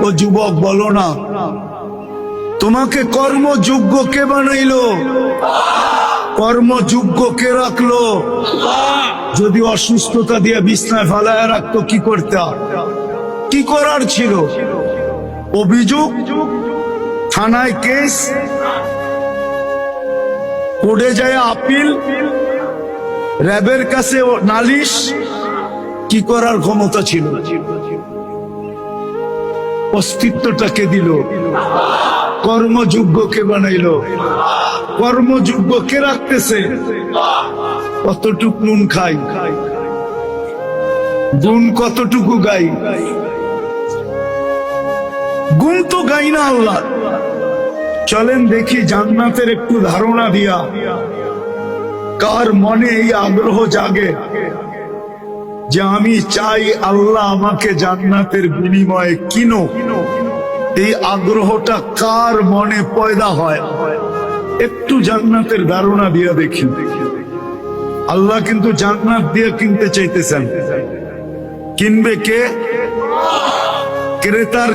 ও যুবক বলো না, তোমাকে কর্মযোগ্য কে বানাইলো? কর্মযোগ্য কে রাখলো? যদি অসুস্থতা দিয়ে বিছনায় ফেলায় রাখতো কি করতে? কি করার ছিল? অভিযোগ, থানায় কেস, কোর্টে যায় আপিল, র্যাবের কাছে নালিশ, কি করার ক্ষমতা ছিল? অস্তিত্বটাকে দিল, কর্মযোগ্যকে বানাইলো। কর্মযোগ্য কে রাখতেছে? কতটুক নুন খাই, গুণ কতটুকু গাই? গুণ তো গাই না আল্লাহ। চলেন দেখি জান্নাতের একটু ধারণা দিয়া কার মনে এই আগ্রহ জাগে যে আমি চাই আল্লাহ আমাকে জান্নাতের বিনিময়ে কিনো। এই আগ্রহটা কার মনে পয়দা হয়? একটু জান্নাতের ধারণা দিয়া দেখি। আল্লাহ কিন্তু জান্নাত দিয়ে কিনতে চাইতেছেন। কিনবে কে? ক্রেতার